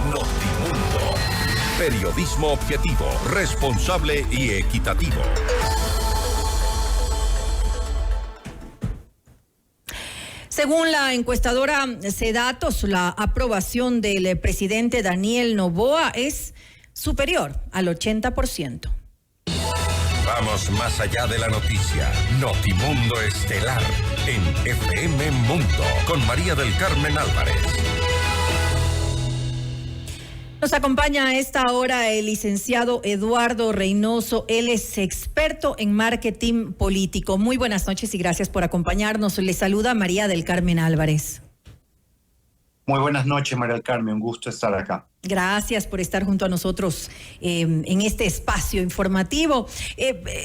Notimundo. Periodismo objetivo, responsable y equitativo. Según la encuestadora Cedatos, la aprobación del presidente Daniel Noboa es superior al 80%. Vamos más allá de la noticia. Notimundo Estelar en FM Mundo con María del Carmen Álvarez. Nos acompaña a esta hora el licenciado Eduardo Reynoso. Él es experto en marketing político. Muy buenas noches y gracias por acompañarnos. Le saluda María del Carmen Álvarez. Muy buenas noches, María del Carmen. Un gusto estar acá. Gracias por estar junto a nosotros en este espacio informativo.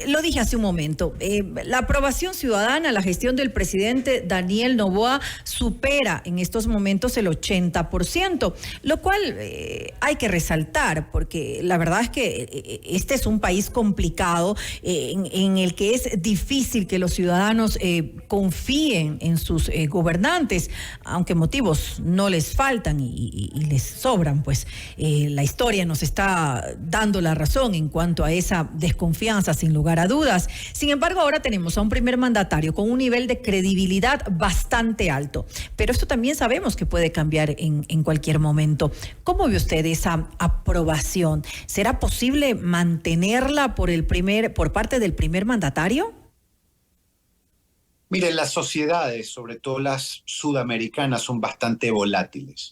Lo dije hace un momento, la aprobación ciudadana a la gestión del presidente Daniel Noboa supera en estos momentos el 80%, lo cual hay que resaltar, porque la verdad es que este es un país complicado en el que es difícil que los ciudadanos confíen en sus gobernantes, aunque motivos no les faltan y les sobran, pues. La historia nos está dando la razón en cuanto a esa desconfianza, sin lugar a dudas. Sin embargo, ahora tenemos a un primer mandatario con un nivel de credibilidad bastante alto. Pero esto también sabemos que puede cambiar en cualquier momento. ¿Cómo ve usted esa aprobación? ¿Será posible mantenerla por parte del primer mandatario? Mire, las sociedades, sobre todo las sudamericanas, son bastante volátiles.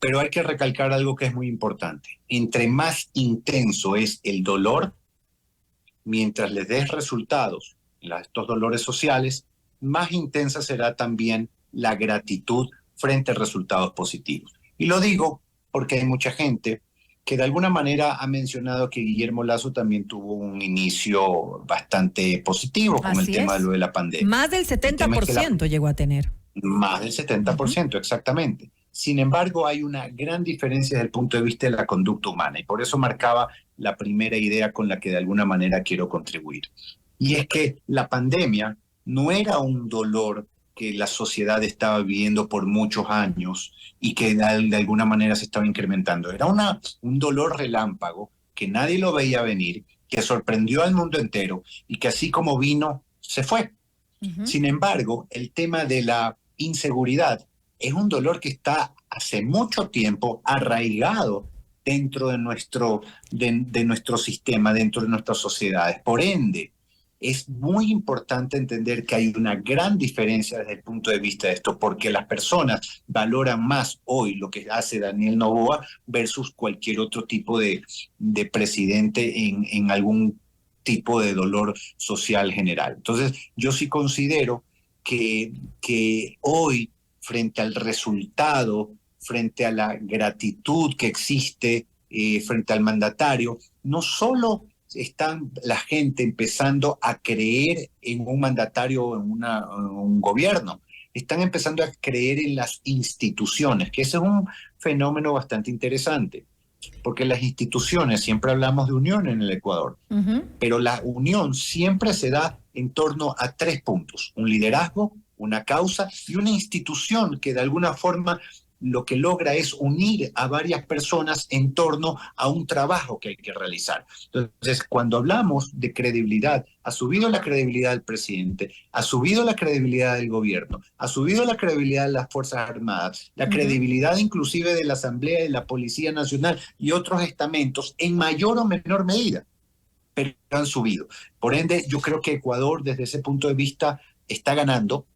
Pero hay que recalcar algo que es muy importante. Entre más intenso es el dolor, mientras les des resultados a estos dolores sociales, más intensa será también la gratitud frente a resultados positivos. Y lo digo porque hay mucha gente que de alguna manera ha mencionado que Guillermo Lasso también tuvo un inicio bastante positivo con el tema de lo de la pandemia. Más del 70% llegó a tener. Más del 70%, exactamente. Sin embargo, hay una gran diferencia desde el punto de vista de la conducta humana y por eso marcaba la primera idea con la que de alguna manera quiero contribuir. Y es que la pandemia no era un dolor que la sociedad estaba viviendo por muchos años y que de alguna manera se estaba incrementando. Era un dolor relámpago que nadie lo veía venir, que sorprendió al mundo entero y que así como vino, se fue. Sin embargo, el tema de la inseguridad es un dolor que está hace mucho tiempo arraigado dentro de nuestro sistema, dentro de nuestras sociedades. Por ende, es muy importante entender que hay una gran diferencia desde el punto de vista de esto, porque las personas valoran más hoy lo que hace Daniel Noboa versus cualquier otro tipo de presidente en algún tipo de dolor social general. Entonces, yo sí considero que hoy, frente al resultado, frente a la gratitud que existe frente al mandatario, no solo está la gente empezando a creer en un mandatario o en un gobierno, están empezando a creer en las instituciones, que ese es un fenómeno bastante interesante, porque las instituciones, siempre hablamos de unión en el Ecuador, pero la unión siempre se da en torno a 3 puntos: un liderazgo, una causa y una institución que de alguna forma lo que logra es unir a varias personas en torno a un trabajo que hay que realizar. Entonces, cuando hablamos de credibilidad, ha subido la credibilidad del presidente, ha subido la credibilidad del gobierno, ha subido la credibilidad de las Fuerzas Armadas, la credibilidad inclusive de la Asamblea, de la Policía Nacional y otros estamentos en mayor o menor medida, pero han subido. Por ende, yo creo que Ecuador desde ese punto de vista está ganando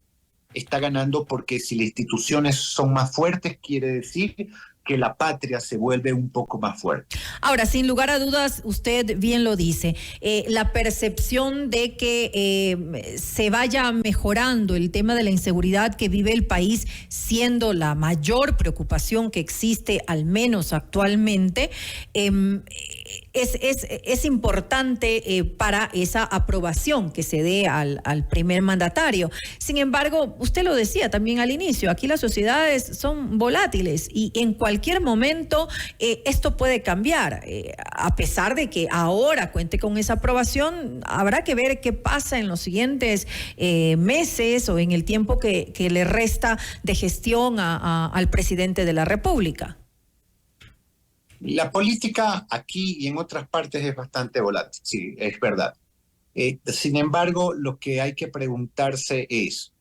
porque si las instituciones son más fuertes, quiere decir que la patria se vuelve un poco más fuerte. Ahora, sin lugar a dudas, usted bien lo dice, la percepción de que se vaya mejorando el tema de la inseguridad que vive el país, siendo la mayor preocupación que existe, al menos actualmente, es importante para esa aprobación que se dé al primer mandatario. Sin embargo, usted lo decía también al inicio, aquí las sociedades son volátiles y en cualquier momento esto puede cambiar. A pesar de que ahora cuente con esa aprobación, habrá que ver qué pasa en los siguientes meses o en el tiempo que le resta de gestión al presidente de la República. La política aquí y en otras partes es bastante volátil, sí, es verdad. Sin embargo, lo que hay que preguntarse es,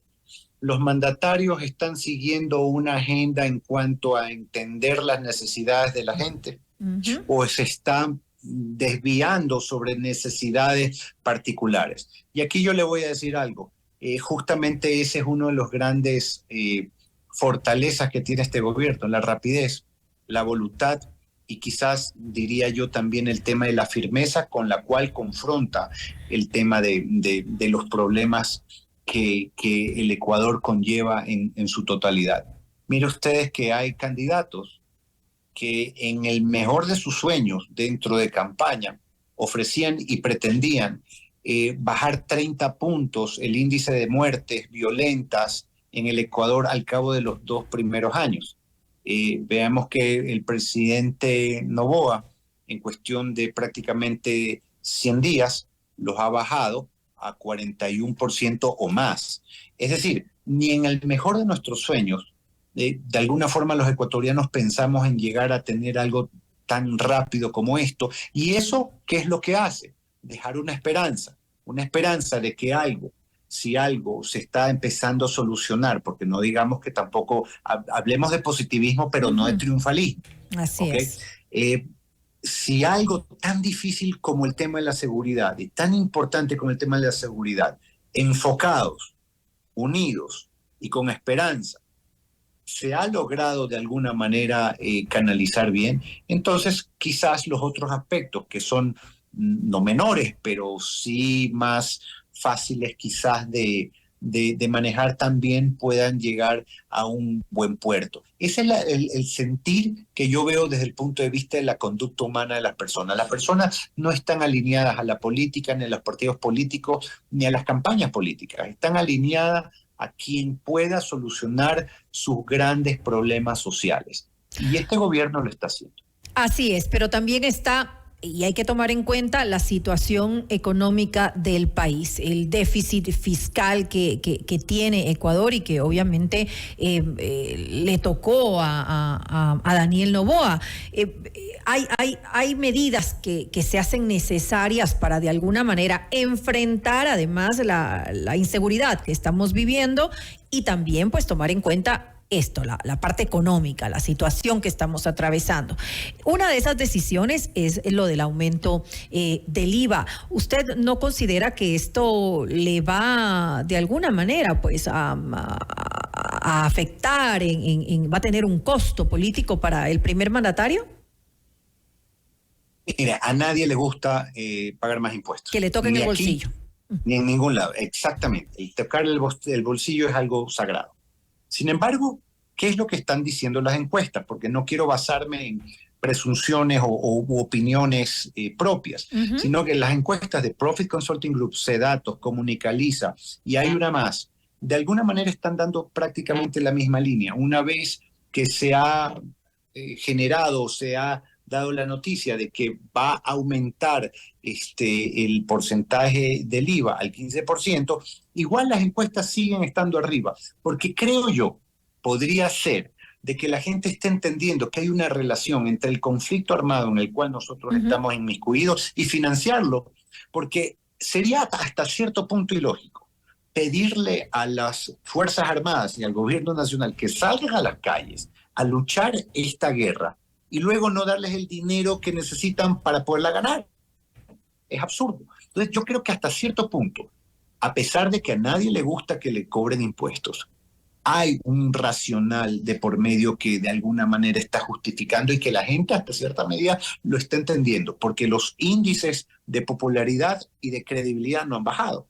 ¿los mandatarios están siguiendo una agenda en cuanto a entender las necesidades de la gente? Ujú. ¿O se están desviando sobre necesidades particulares? Y aquí yo le voy a decir algo. Justamente ese es uno de los grandes fortalezas que tiene este gobierno, la rapidez, la voluntad y quizás diría yo también el tema de la firmeza con la cual confronta el tema de los problemas que el Ecuador conlleva en su totalidad. Mire ustedes que hay candidatos que en el mejor de sus sueños dentro de campaña ofrecían y pretendían bajar 30 puntos el índice de muertes violentas en el Ecuador al cabo de los 2 primeros años. Veamos que el presidente Noboa, en cuestión de prácticamente 100 días, los ha bajado a 41% o más. Es decir, ni en el mejor de nuestros sueños, de alguna forma los ecuatorianos pensamos en llegar a tener algo tan rápido como esto. ¿Y eso qué es lo que hace? Dejar una esperanza de que algo, si algo se está empezando a solucionar, porque no digamos que tampoco, hablemos de positivismo, pero no de triunfalismo. Así ¿Okay? es. Si algo tan difícil como el tema de la seguridad y tan importante como el tema de la seguridad, enfocados, unidos y con esperanza, se ha logrado de alguna manera canalizar bien, entonces quizás los otros aspectos que son no menores, pero sí más fáciles quizás de manejar también puedan llegar a un buen puerto. Ese es el sentir que yo veo desde el punto de vista de la conducta humana de las personas. Las personas no están alineadas a la política, ni a los partidos políticos, ni a las campañas políticas. Están alineadas a quien pueda solucionar sus grandes problemas sociales. Y este gobierno lo está haciendo. Así es, pero también está, y hay que tomar en cuenta la situación económica del país, el déficit fiscal que tiene Ecuador y que obviamente le tocó a Daniel Noboa. Hay medidas que se hacen necesarias para de alguna manera enfrentar además la inseguridad que estamos viviendo y también pues tomar en cuenta esto, la parte económica, la situación que estamos atravesando. Una de esas decisiones es lo del aumento del IVA. ¿Usted no considera que esto le va de alguna manera pues a afectar, va a tener un costo político para el primer mandatario? Mira, a nadie le gusta pagar más impuestos. Que le toquen el bolsillo. Ni en ningún lado, exactamente. El tocar el bolsillo es algo sagrado. Sin embargo, ¿qué es lo que están diciendo las encuestas? Porque no quiero basarme en presunciones u opiniones propias, sino que las encuestas de Profit Consulting Group, CEDATOS, Comunicaliza y hay una más, de alguna manera están dando prácticamente la misma línea. Una vez que se ha generado, se ha dado la noticia de que va a aumentar el porcentaje del IVA al 15%, igual las encuestas siguen estando arriba, porque creo yo, podría ser de que la gente esté entendiendo que hay una relación entre el conflicto armado en el cual nosotros estamos inmiscuidos y financiarlo, porque sería hasta cierto punto ilógico pedirle a las Fuerzas Armadas y al gobierno nacional que salgan a las calles a luchar esta guerra y luego no darles el dinero que necesitan para poderla ganar. Es absurdo. Entonces yo creo que hasta cierto punto, a pesar de que a nadie le gusta que le cobren impuestos, hay un racional de por medio que de alguna manera está justificando y que la gente hasta cierta medida lo está entendiendo, porque los índices de popularidad y de credibilidad no han bajado.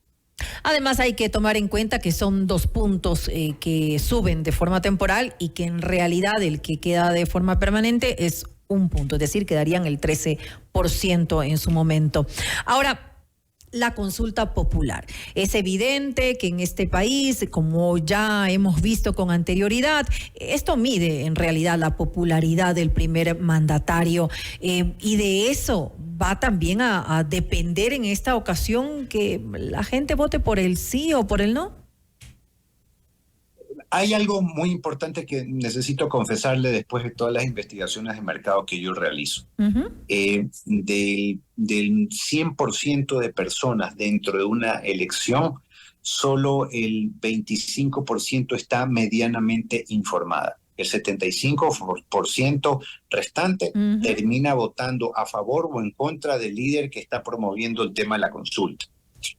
Además hay que tomar en cuenta que son 2 puntos que suben de forma temporal y que en realidad el que queda de forma permanente es 1 punto, es decir, quedarían el 13% en su momento. Ahora, la consulta popular. Es evidente que en este país, como ya hemos visto con anterioridad, esto mide en realidad la popularidad del primer mandatario y de eso va también a depender en esta ocasión que la gente vote por el sí o por el no. Hay algo muy importante que necesito confesarle después de todas las investigaciones de mercado que yo realizo. Ujú. Del 100% de personas dentro de una elección, solo el 25% está medianamente informada. El 75% restante Ujú. termina votando a favor o en contra del líder que está promoviendo el tema de la consulta.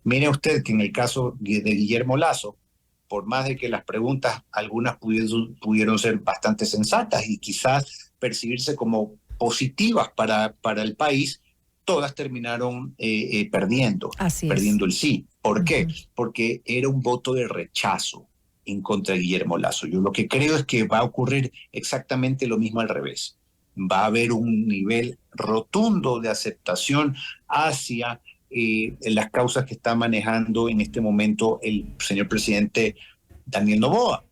Mire usted que en el caso de Guillermo Lasso, por más de que las preguntas, algunas pudieron ser bastante sensatas y quizás percibirse como positivas para el país, todas terminaron perdiendo Así es. el sí. ¿Por qué? Ujú. Porque era un voto de rechazo en contra de Guillermo Lasso. Yo lo que creo es que va a ocurrir exactamente lo mismo al revés. Va a haber un nivel rotundo de aceptación hacia las causas que está manejando en este momento el señor presidente Daniel Noboa.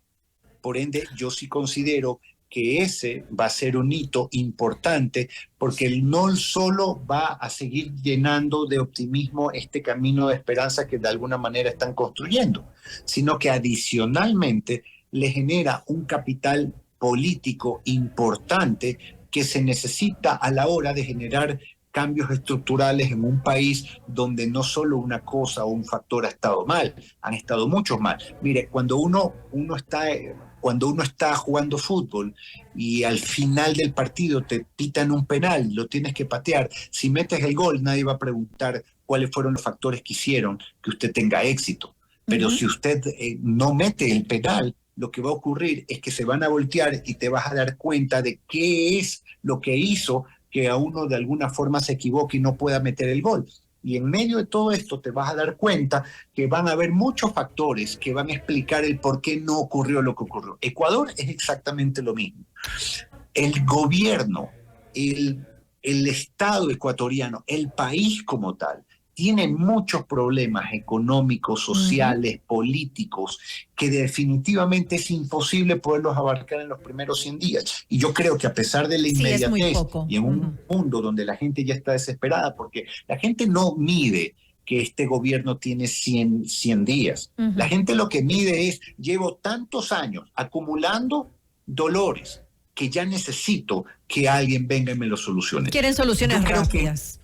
Por ende, yo sí considero que ese va a ser un hito importante porque él no solo va a seguir llenando de optimismo este camino de esperanza que de alguna manera están construyendo, sino que adicionalmente le genera un capital político importante que se necesita a la hora de generar cambios estructurales en un país donde no solo una cosa o un factor ha estado mal, han estado muchos mal. Mire, cuando uno está jugando fútbol y al final del partido te pitan un penal, lo tienes que patear, si metes el gol nadie va a preguntar cuáles fueron los factores que hicieron que usted tenga éxito. Pero si usted no mete el penal, lo que va a ocurrir es que se van a voltear y te vas a dar cuenta de qué es lo que hizo que a uno de alguna forma se equivoque y no pueda meter el gol. Y en medio de todo esto te vas a dar cuenta que van a haber muchos factores que van a explicar el por qué no ocurrió lo que ocurrió. Ecuador es exactamente lo mismo. El gobierno, el Estado ecuatoriano, el país como tal, tiene muchos problemas económicos, sociales, políticos, que definitivamente es imposible poderlos abarcar en los primeros 100 días. Y yo creo que a pesar de la inmediatez y en un mundo donde la gente ya está desesperada, porque la gente no mide que este gobierno tiene 100 días. La gente lo que mide es, llevo tantos años acumulando dolores que ya necesito que alguien venga y me lo solucione. Quieren soluciones rápidas.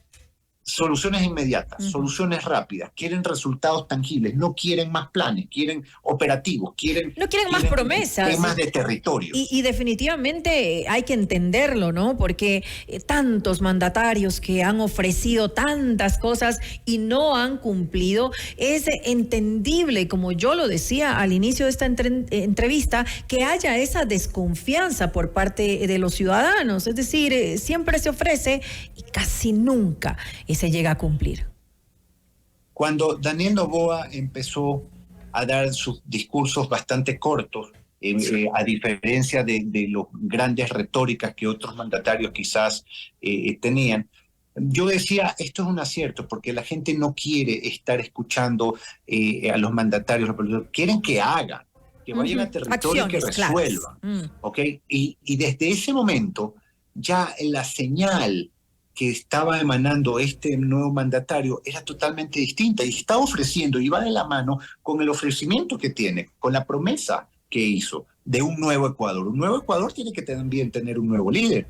Soluciones inmediatas, soluciones rápidas, quieren resultados tangibles, no quieren más planes, quieren operativos, no quieren más promesas, temas de territorio. Y definitivamente hay que entenderlo, ¿no? Porque tantos mandatarios que han ofrecido tantas cosas y no han cumplido, es entendible, como yo lo decía al inicio de esta entrevista, que haya esa desconfianza por parte de los ciudadanos. Es decir, siempre se ofrece y casi nunca se llega a cumplir. Cuando Daniel Noboa empezó a dar sus discursos bastante cortos, a diferencia de los grandes retóricas que otros mandatarios quizás tenían, yo decía, esto es un acierto, porque la gente no quiere estar escuchando a los mandatarios, quieren que hagan, que vayan a territorio y que resuelvan. ¿Okay? Y desde ese momento, ya la señal que estaba emanando este nuevo mandatario era totalmente distinta y está ofreciendo y va de la mano con el ofrecimiento que tiene, con la promesa que hizo de un nuevo Ecuador. Un nuevo Ecuador tiene que también tener un nuevo líder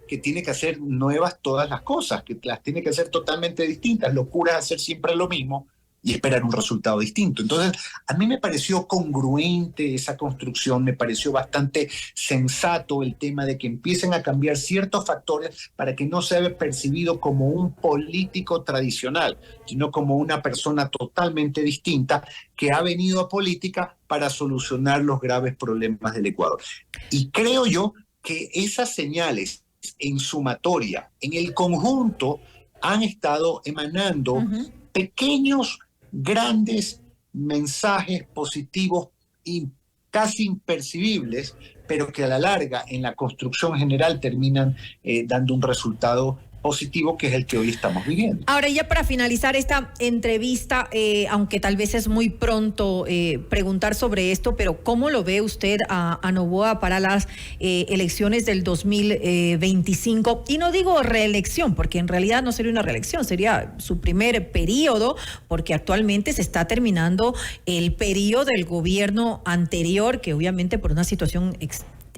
que tiene que hacer nuevas todas las cosas, que las tiene que hacer totalmente distintas. Locura es hacer siempre lo mismo y esperar un resultado distinto. Entonces, a mí me pareció congruente esa construcción, me pareció bastante sensato el tema de que empiecen a cambiar ciertos factores para que no sea percibido como un político tradicional, sino como una persona totalmente distinta que ha venido a política para solucionar los graves problemas del Ecuador. Y creo yo que esas señales en sumatoria, en el conjunto, han estado emanando pequeños grandes mensajes positivos y casi impercibibles, pero que a la larga en la construcción general terminan dando un resultado positivo que es el que hoy estamos viviendo. Ahora, ya para finalizar esta entrevista, aunque tal vez es muy pronto preguntar sobre esto, pero ¿cómo lo ve usted a Noboa para las elecciones del 2025? Y no digo reelección, porque en realidad no sería una reelección, sería su primer periodo, porque actualmente se está terminando el periodo del gobierno anterior, que obviamente por una situación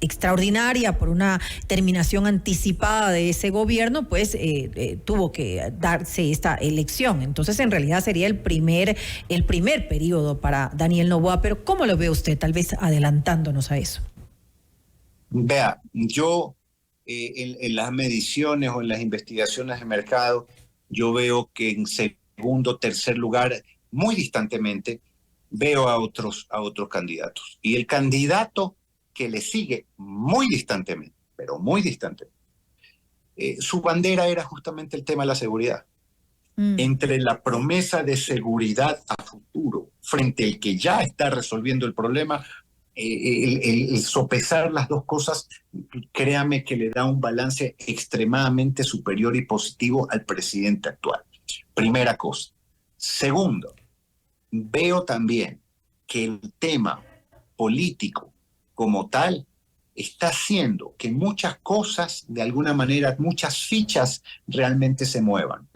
extraordinaria, por una terminación anticipada de ese gobierno, pues tuvo que darse esta elección. Entonces, en realidad sería el primer periodo para Daniel Noboa. Pero ¿cómo lo ve usted? Tal vez adelantándonos a eso. Vea, yo en las mediciones o en las investigaciones de mercado, yo veo que en segundo, tercer lugar, muy distantemente, veo a otros candidatos. Y el candidato que le sigue muy distantemente, pero muy distantemente, su bandera era justamente el tema de la seguridad. Entre la promesa de seguridad a futuro frente al que ya está resolviendo el problema, el sopesar las dos cosas, créame que le da un balance extremadamente superior y positivo al presidente actual. Primera cosa. Segundo, veo también que el tema político como tal está haciendo que muchas cosas, de alguna manera, muchas fichas realmente se muevan.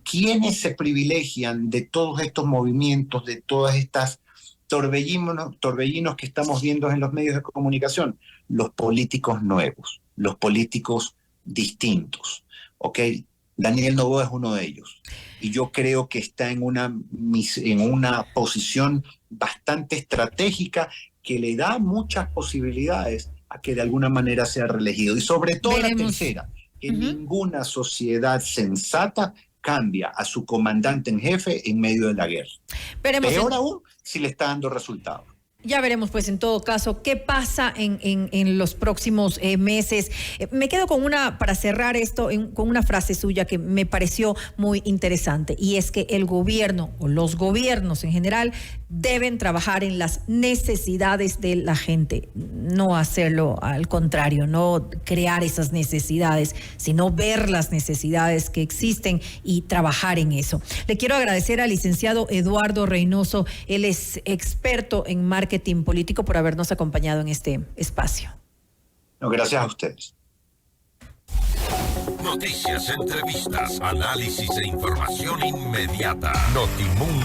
¿Quiénes se privilegian de todos estos movimientos, de todas estas torbellinos que estamos viendo en los medios de comunicación? Los políticos nuevos, los políticos distintos, ¿ok? Daniel Noboa es uno de ellos. Y yo creo que está en una posición bastante estratégica que le da muchas posibilidades a que de alguna manera sea reelegido. Y sobre todo la tercera, que ninguna sociedad sensata cambia a su comandante en jefe en medio de la guerra. Peor aún si le está dando resultados. Ya veremos, pues, en todo caso, qué pasa en los próximos meses. Me quedo con para cerrar esto, con una frase suya que me pareció muy interesante, y es que el gobierno, o los gobiernos en general, deben trabajar en las necesidades de la gente, no hacerlo al contrario, no crear esas necesidades, sino ver las necesidades que existen y trabajar en eso. Le quiero agradecer al licenciado Eduardo Reynoso, él es experto en marketing político, por habernos acompañado en este espacio. No, gracias a ustedes. Noticias, entrevistas, análisis e información inmediata. Notimundo.